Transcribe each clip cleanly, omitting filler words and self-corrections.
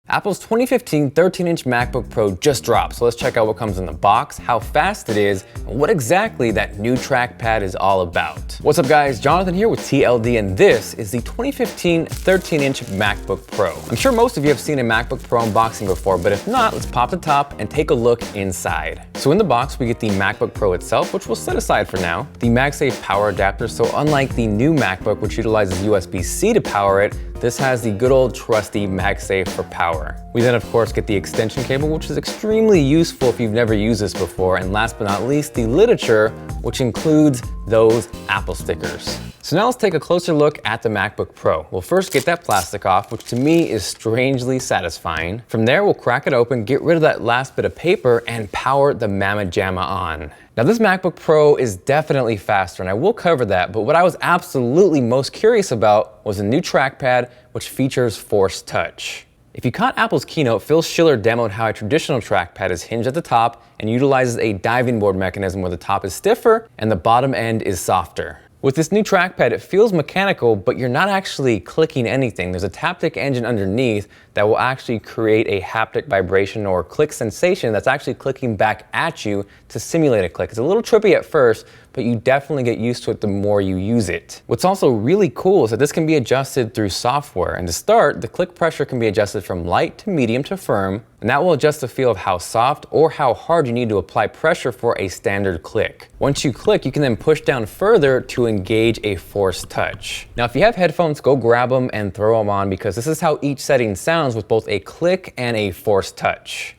Apple's 2015 13-inch MacBook Pro just dropped, so let's check out what comes in the box, how fast it is, and what exactly that new trackpad is all about. What's up guys, Jonathan here with TLD, and this is the 2015 13-inch MacBook Pro. I'm sure most of you have seen a MacBook Pro unboxing before, but if not, let's pop the top and take a look inside. So in the box, we get the MacBook Pro itself, which we'll set aside for now, the MagSafe power adapter, so unlike the new MacBook, which utilizes USB-C to power it, this has the good old trusty MagSafe for power. We then of course get the extension cable, which is extremely useful if you've never used this before, and last but not least, the literature, which includes those Apple stickers. So now let's take a closer look at the MacBook Pro. We'll first get that plastic off, which to me is strangely satisfying. From there, we'll crack it open, get rid of that last bit of paper, and power the Mamma Jamma on. Now this MacBook Pro is definitely faster, and I will cover that, but what I was absolutely most curious about was a new trackpad, which features Force Touch. If you caught Apple's keynote, Phil Schiller demoed how a traditional trackpad is hinged at the top and utilizes a diving board mechanism where the top is stiffer and the bottom end is softer. With this new trackpad, it feels mechanical, but you're not actually clicking anything. There's a Taptic engine underneath that will actually create a haptic vibration or click sensation that's actually clicking back at you to simulate a click. It's a little trippy at first, but you definitely get used to it the more you use it. What's also really cool is that this can be adjusted through software. And to start, the click pressure can be adjusted from light to medium to firm, and that will adjust the feel of how soft or how hard you need to apply pressure for a standard click. Once you click, you can then push down further to engage a Force Touch. Now, if you have headphones, go grab them and throw them on, because this is how each setting sounds with both a click and a Force Touch.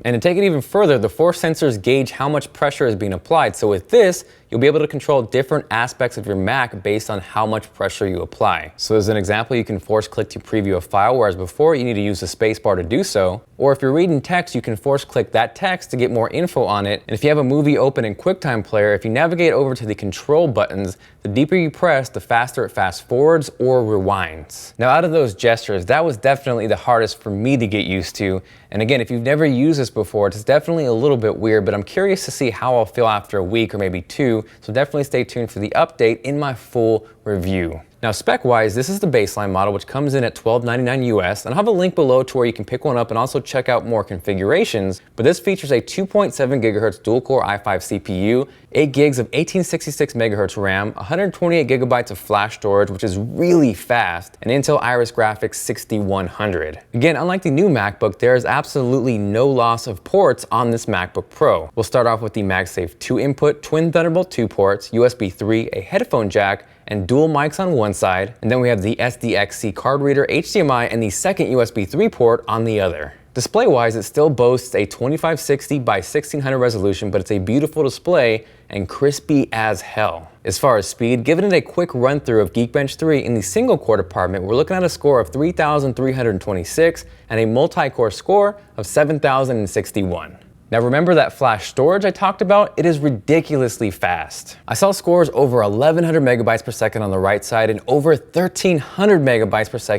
And to take it even further, the force sensors gauge how much pressure is being applied. So with this, you'll be able to control different aspects of your Mac based on how much pressure you apply. So as an example, you can force click to preview a file, whereas before you need to use the space bar to do so. Or if you're reading text, you can force click that text to get more info on it. And if you have a movie open in QuickTime Player, if you navigate over to the control buttons, the deeper you press, the faster it fast forwards or rewinds. Now out of those gestures, that was definitely the hardest for me to get used to. And again, if you've never used this before, it's definitely a little bit weird, but I'm curious to see how I'll feel after a week or maybe two, so definitely stay tuned for the update in my full review. Now spec-wise, this is the baseline model, which comes in at $1299 US, and I'll have a link below to where you can pick one up and also check out more configurations, but this features a 2.7 GHz dual-core i5 CPU, 8 gigs of 1866 MHz RAM, 128 gigabytes of flash storage, which is really fast, and Intel Iris Graphics 6100. Again, unlike the new MacBook, there is absolutely no loss of ports on this MacBook Pro. We'll start off with the MagSafe 2-input, twin Thunderbolt 2 ports, USB 3, a headphone jack, and dual mics on one side, and then we have the SDXC card reader, HDMI, and the second USB 3 port on the other. Display-wise, it still boasts a 2560 by 1600 resolution, but it's a beautiful display and crispy as hell. As far as speed, giving it a quick run-through of Geekbench 3 in the single-core department, we're looking at a score of 3,326 and a multi-core score of 7,061. Now remember that flash storage I talked about? It is ridiculously fast. I saw scores over 1100 megabytes per second on the right side and over 1300 megabytes per second